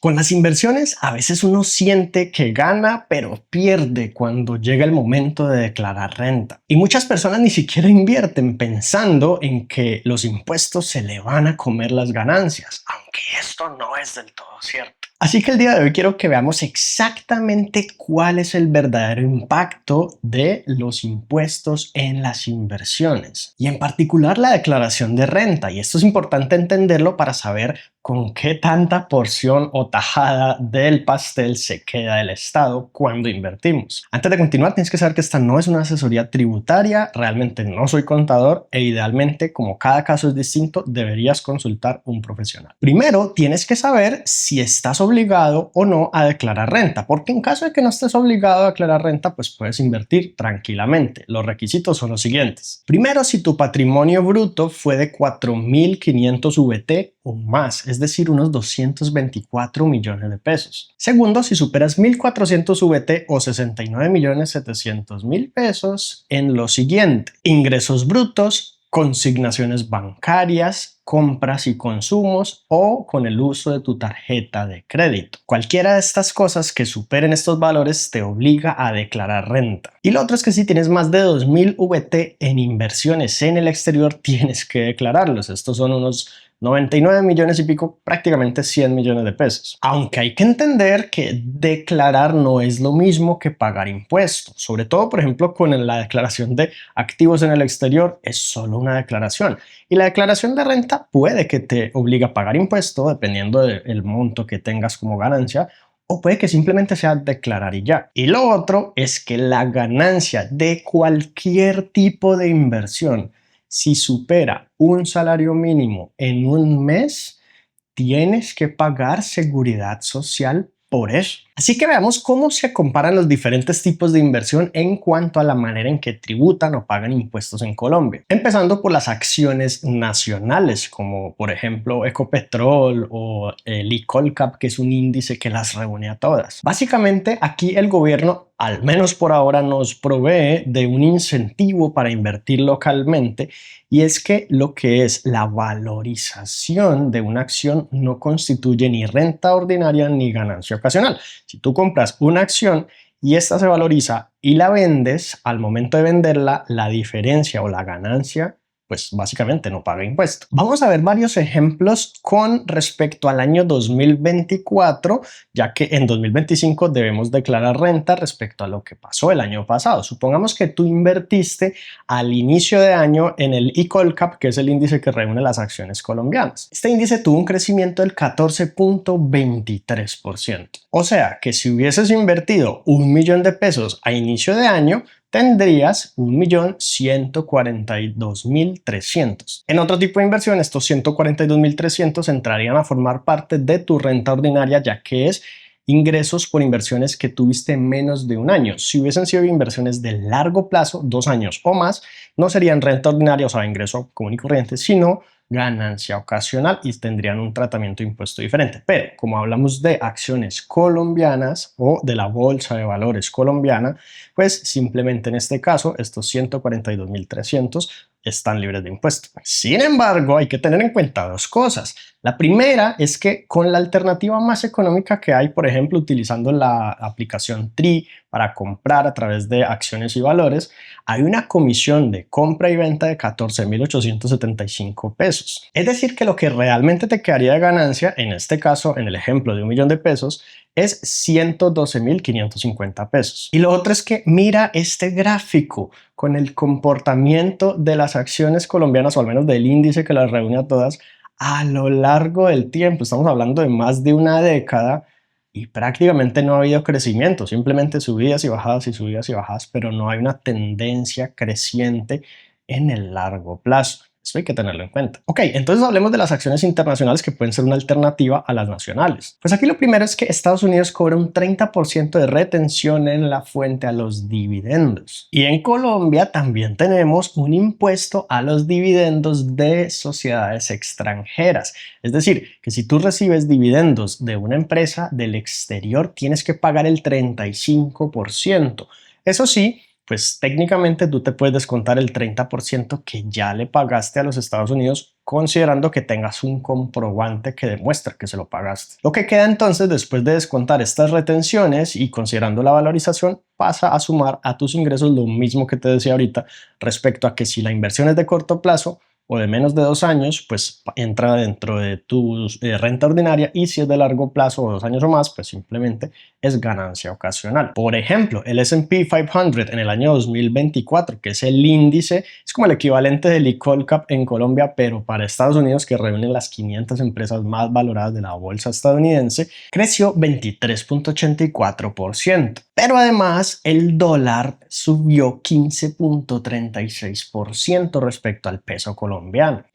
Con las inversiones a veces uno siente que gana pero pierde cuando llega el momento de declarar renta. Y muchas personas ni siquiera invierten pensando en que los impuestos se le van a comer las ganancias, aunque esto no es del todo cierto. Así que el día de hoy quiero que veamos exactamente cuál es el verdadero impacto de los impuestos en las inversiones y en particular la declaración de renta. Y esto es importante entenderlo para saber con qué tanta porción o tajada del pastel se queda el Estado cuando invertimos. Antes de continuar, tienes que saber que esta no es una asesoría tributaria, realmente no soy contador e idealmente, como cada caso es distinto, deberías consultar un profesional. Primero, tienes que saber si estás obligado o no a declarar renta, porque en caso de que no estés obligado a declarar renta, pues puedes invertir tranquilamente. Los requisitos son los siguientes. Primero, si tu patrimonio bruto fue de 4.500 VT o más, es decir, unos 224 millones de pesos. Segundo, si superas 1.400 VT o 69.700.000 pesos en lo siguiente: ingresos brutos, consignaciones bancarias, compras y consumos o con el uso de tu tarjeta de crédito. Cualquiera de estas cosas que superen estos valores te obliga a declarar renta. Y lo otro es que si tienes más de 2.000 VT en inversiones en el exterior, tienes que declararlos. Estos son unos 99 millones y pico, prácticamente 100 millones de pesos. Aunque hay que entender que declarar no es lo mismo que pagar impuestos. Sobre todo, por ejemplo, con la declaración de activos en el exterior, es solo una declaración. Y la declaración de renta puede que te obligue a pagar impuesto dependiendo del monto que tengas como ganancia, o puede que simplemente sea declarar y ya. Y lo otro es que la ganancia de cualquier tipo de inversión, si supera un salario mínimo en un mes, tienes que pagar seguridad social por eso. Así que veamos cómo se comparan los diferentes tipos de inversión en cuanto a la manera en que tributan o pagan impuestos en Colombia. Empezando por las acciones nacionales, como por ejemplo Ecopetrol o el ICOLCAP, que es un índice que las reúne a todas. Básicamente aquí el gobierno, al menos por ahora, nos provee de un incentivo para invertir localmente, y es que lo que es la valorización de una acción no constituye ni renta ordinaria ni ganancia ocasional. Si tú compras una acción y esta se valoriza y la vendes, al momento de venderla, la diferencia o la ganancia, pues básicamente no paga impuesto. Vamos a ver varios ejemplos con respecto al año 2024, ya que en 2025 debemos declarar renta respecto a lo que pasó el año pasado. Supongamos que tú invertiste al inicio de año en el ICOLCAP, que es el índice que reúne las acciones colombianas. Este índice tuvo un crecimiento del 14.23%. O sea que si hubieses invertido 1.000.000 de pesos a inicio de año, tendrías 1.142.300. En otro tipo de inversión, estos 142.300 entrarían a formar parte de tu renta ordinaria, ya que es ingresos por inversiones que tuviste en menos de un año. Si hubiesen sido inversiones de largo plazo, 2 años o más, no serían renta ordinaria, o sea, ingreso común y corriente, sino ganancia ocasional y tendrían un tratamiento de impuesto diferente. Pero como hablamos de acciones colombianas o de la bolsa de valores colombiana, pues simplemente en este caso estos 142.300 están libres de impuestos. Sin embargo, hay que tener en cuenta dos cosas. La primera es que con la alternativa más económica que hay, por ejemplo, utilizando la aplicación TRI para comprar a través de acciones y valores, hay una comisión de compra y venta de 14.875 pesos. Es decir, que lo que realmente te quedaría de ganancia, en este caso, en el ejemplo de 1.000.000 de pesos, es 112.550 pesos. Y lo otro es que mira este gráfico con el comportamiento de las acciones colombianas, o al menos del índice que las reúne a todas, a lo largo del tiempo. Estamos hablando de más de una década y prácticamente no ha habido crecimiento, simplemente subidas y bajadas y subidas y bajadas, pero no hay una tendencia creciente en el largo plazo. Eso hay que tenerlo en cuenta. Ok, entonces hablemos de las acciones internacionales que pueden ser una alternativa a las nacionales. Pues aquí lo primero es que Estados Unidos cobra un 30% de retención en la fuente a los dividendos. Y en Colombia también tenemos un impuesto a los dividendos de sociedades extranjeras. Es decir, que si tú recibes dividendos de una empresa del exterior, tienes que pagar el 35%. Eso sí, pues técnicamente tú te puedes descontar el 30% que ya le pagaste a los Estados Unidos, considerando que tengas un comprobante que demuestre que se lo pagaste. Lo que queda entonces después de descontar estas retenciones y considerando la valorización, pasa a sumar a tus ingresos lo mismo que te decía ahorita respecto a que si la inversión es de corto plazo o de menos de 2 años, pues entra dentro de tu renta ordinaria, y si es de largo plazo o 2 años o más, pues simplemente es ganancia ocasional. Por ejemplo, el S&P 500 en el año 2024, que es el índice, es como el equivalente del IColCap en Colombia, pero para Estados Unidos, que reúne las 500 empresas más valoradas de la bolsa estadounidense, creció 23.84%. Pero además el dólar subió 15.36% respecto al peso colombiano.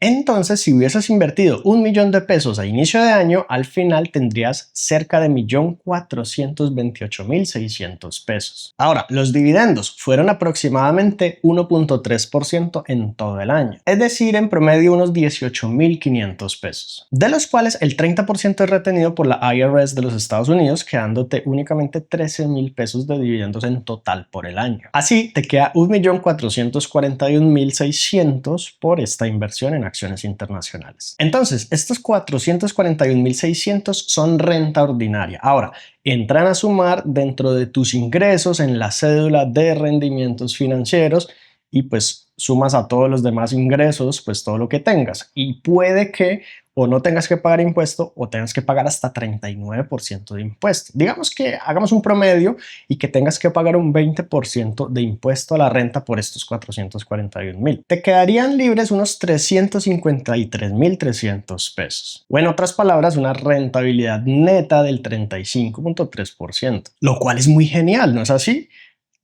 Entonces, si hubieses invertido $1.000.000 a inicio de año, al final tendrías cerca de 1.428.600 pesos. Ahora, los dividendos fueron aproximadamente 1.3% en todo el año, es decir, en promedio unos 18.500 pesos, de los cuales el 30% es retenido por la IRS de los Estados Unidos, quedándote únicamente 13.000 pesos de dividendos en total por el año. Así te queda 1.441.600 por esta inversión en acciones internacionales. Entonces, estos 441.600 son renta ordinaria. Ahora, entran a sumar dentro de tus ingresos en la cédula de rendimientos financieros y pues sumas a todos los demás ingresos, pues todo lo que tengas. Y puede que o no tengas que pagar impuesto o tengas que pagar hasta 39% de impuesto. Digamos que hagamos un promedio y que tengas que pagar un 20% de impuesto a la renta por estos 441.000. Te quedarían libres unos 353.300 pesos. O en otras palabras, una rentabilidad neta del 35.3%, lo cual es muy genial, ¿no es así?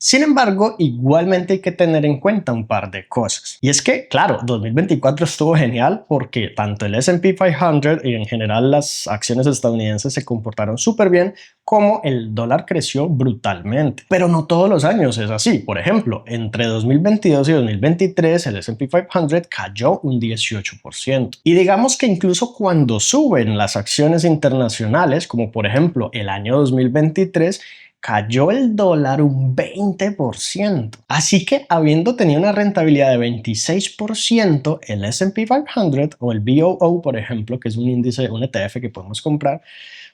Sin embargo, igualmente hay que tener en cuenta un par de cosas. Y es que, claro, 2024 estuvo genial porque tanto el S&P 500 y en general las acciones estadounidenses se comportaron súper bien, como el dólar creció brutalmente. Pero no todos los años es así. Por ejemplo, entre 2022 y 2023 el S&P 500 cayó un 18%. Y digamos que incluso cuando suben las acciones internacionales, como por ejemplo el año 2023, cayó el dólar un 20%. Así que habiendo tenido una rentabilidad de 26%, el S&P 500 o el BOO, por ejemplo, que es un índice, un ETF que podemos comprar,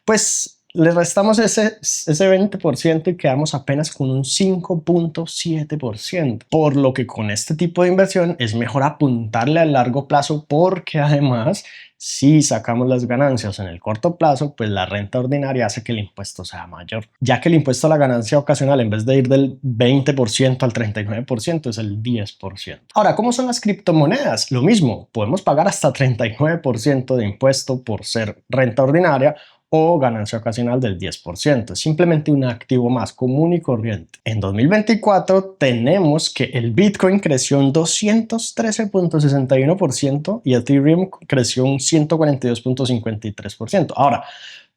pues le restamos ese 20% y quedamos apenas con un 5.7%. Por lo que con este tipo de inversión es mejor apuntarle a largo plazo, porque además si sacamos las ganancias en el corto plazo, pues la renta ordinaria hace que el impuesto sea mayor, ya que el impuesto a la ganancia ocasional, en vez de ir del 20% al 39%, es el 10%. Ahora, ¿cómo son las criptomonedas? Lo mismo, podemos pagar hasta 39% de impuesto por ser renta ordinaria o ganancia ocasional del 10%. Es simplemente un activo más común y corriente. En 2024 tenemos que el Bitcoin creció un 213.61% y Ethereum creció un 142.53%. Ahora,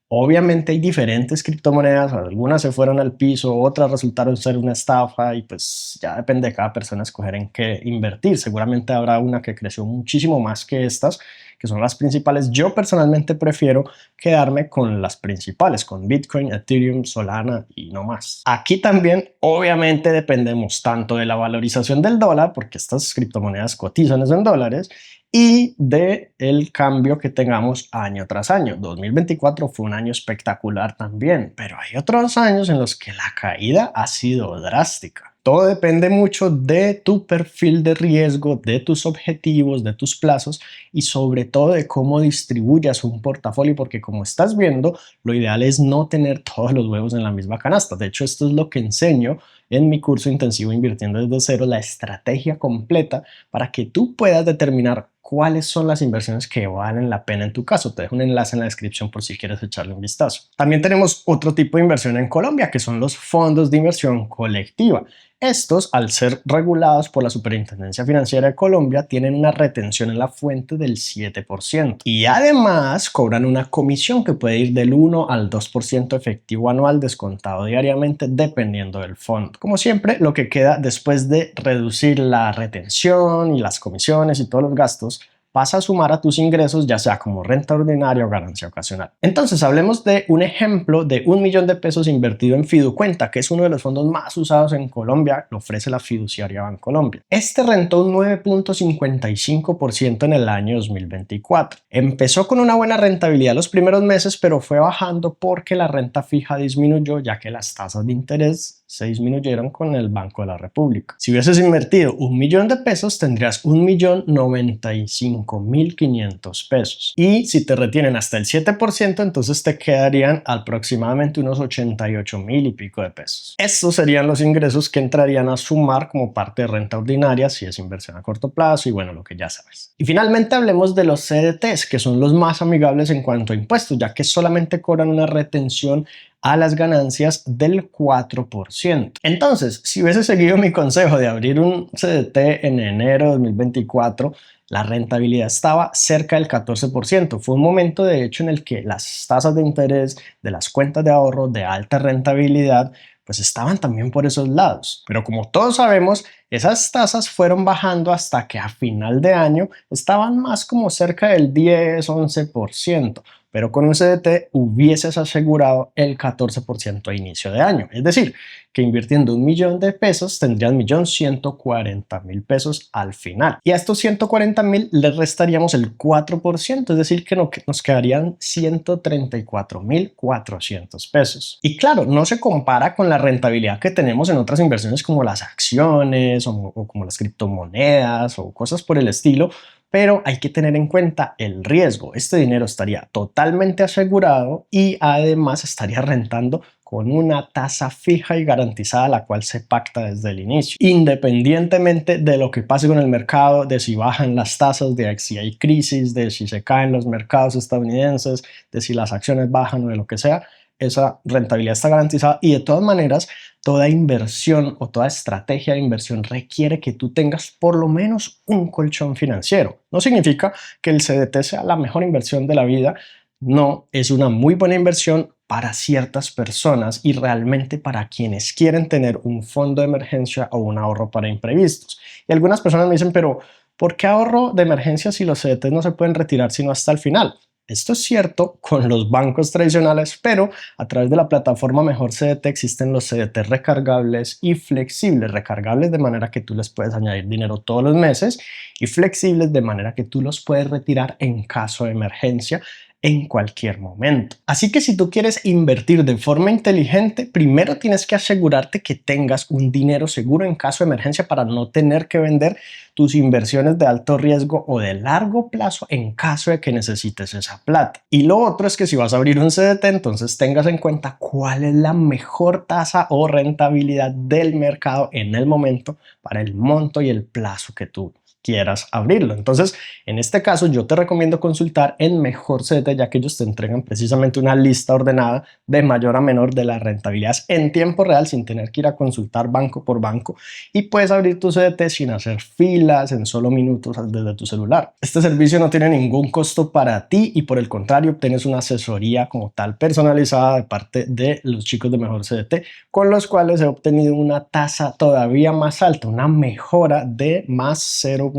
obviamente hay diferentes criptomonedas, algunas se fueron al piso, otras resultaron ser una estafa y pues ya depende de cada persona escoger en qué invertir. Seguramente habrá una que creció muchísimo más que estas, que son las principales. Yo personalmente prefiero quedarme con las principales, con Bitcoin, Ethereum, Solana y no más. Aquí también obviamente dependemos tanto de la valorización del dólar, porque estas criptomonedas cotizan en dólares, y de el cambio que tengamos año tras año. 2024 fue un año espectacular también, pero hay otros años en los que la caída ha sido drástica. Todo depende mucho de tu perfil de riesgo, de tus objetivos, de tus plazos y sobre todo de cómo distribuyas un portafolio, porque como estás viendo, lo ideal es no tener todos los huevos en la misma canasta. De hecho, esto es lo que enseño en mi curso intensivo Invirtiendo desde cero, la estrategia completa para que tú puedas determinar cuáles son las inversiones que valen la pena en tu caso. Te dejo un enlace en la descripción por si quieres echarle un vistazo. También tenemos otro tipo de inversión en Colombia, que son los fondos de inversión colectiva. Estos, al ser regulados por la Superintendencia Financiera de Colombia, tienen una retención en la fuente del 7% y además cobran una comisión que puede ir del 1 al 2% efectivo anual, descontado diariamente dependiendo del fondo. Como siempre, lo que queda después de reducir la retención y las comisiones y todos los gastos, vas a sumar a tus ingresos, ya sea como renta ordinaria o ganancia ocasional. Entonces hablemos de un ejemplo de 1 millón de pesos invertido en Fiducuenta, que es uno de los fondos más usados en Colombia, lo ofrece la fiduciaria Bancolombia. Este rentó un 9.55% en el año 2024. Empezó con una buena rentabilidad los primeros meses, pero fue bajando porque la renta fija disminuyó, ya que las tasas de interés se disminuyeron con el Banco de la República. Si hubieses invertido 1 millón de pesos, tendrías 1.095.500 pesos. Y si te retienen hasta el 7%, entonces te quedarían aproximadamente unos 88.000 y pico de pesos. Estos serían los ingresos que entrarían a sumar como parte de renta ordinaria si es inversión a corto plazo y bueno, lo que ya sabes. Y finalmente hablemos de los CDTs, que son los más amigables en cuanto a impuestos, ya que solamente cobran una retención a las ganancias del 4%. Entonces, si hubiese seguido mi consejo de abrir un CDT en enero de 2024, la rentabilidad estaba cerca del 14%. Fue un momento, de hecho, en el que las tasas de interés de las cuentas de ahorro de alta rentabilidad pues estaban también por esos lados. Pero como todos sabemos, esas tasas fueron bajando hasta que a final de año estaban más como cerca del 10-11%. Pero con un CDT hubieses asegurado el 14% a inicio de año. Es decir, que invirtiendo 1 millón de pesos tendrías 1.140.000 pesos al final. Y a estos 140.000 le restaríamos el 4%, es decir, que nos quedarían 134.400 pesos. Y claro, no se compara con la rentabilidad que tenemos en otras inversiones como las acciones o como las criptomonedas o cosas por el estilo, pero hay que tener en cuenta el riesgo. Este dinero estaría totalmente asegurado y además estaría rentando con una tasa fija y garantizada, la cual se pacta desde el inicio, independientemente de lo que pase con el mercado, de si bajan las tasas, de si hay crisis, de si se caen los mercados estadounidenses, de si las acciones bajan o de lo que sea. Esa rentabilidad está garantizada y de todas maneras toda inversión o toda estrategia de inversión requiere que tú tengas por lo menos un colchón financiero. No significa que el CDT sea la mejor inversión de la vida, no, es una muy buena inversión para ciertas personas y realmente para quienes quieren tener un fondo de emergencia o un ahorro para imprevistos. Y algunas personas me dicen, pero ¿por qué ahorro de emergencia si los CDTs no se pueden retirar sino hasta el final? Esto es cierto con los bancos tradicionales, pero a través de la plataforma Mejor CDT existen los CDT recargables y flexibles. Recargables de manera que tú les puedes añadir dinero todos los meses y flexibles de manera que tú los puedes retirar en caso de emergencia en cualquier momento. Así que si tú quieres invertir de forma inteligente, primero tienes que asegurarte que tengas un dinero seguro en caso de emergencia para no tener que vender tus inversiones de alto riesgo o de largo plazo en caso de que necesites esa plata. Y lo otro es que si vas a abrir un CDT, entonces tengas en cuenta cuál es la mejor tasa o rentabilidad del mercado en el momento para el monto y el plazo que tú quieras abrirlo. Entonces, en este caso yo te recomiendo consultar el Mejor CDT, ya que ellos te entregan precisamente una lista ordenada de mayor a menor de las rentabilidades en tiempo real sin tener que ir a consultar banco por banco y puedes abrir tu CDT sin hacer filas en solo minutos desde tu celular. Este servicio no tiene ningún costo para ti y por el contrario obtienes una asesoría como tal personalizada de parte de los chicos de Mejor CDT, con los cuales he obtenido una tasa todavía más alta, una mejora de más 0.3%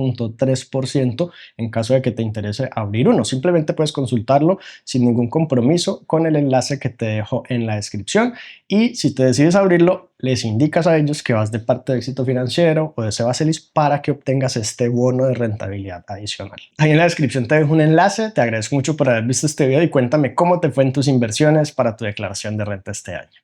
en caso de que te interese abrir uno. Simplemente puedes consultarlo sin ningún compromiso con el enlace que te dejo en la descripción y si te decides abrirlo, les indicas a ellos que vas de parte de Éxito Financiero o de Sebacelis para que obtengas este bono de rentabilidad adicional. Ahí en la descripción te dejo un enlace. Te agradezco mucho por haber visto este video y cuéntame cómo te fue en tus inversiones para tu declaración de renta este año.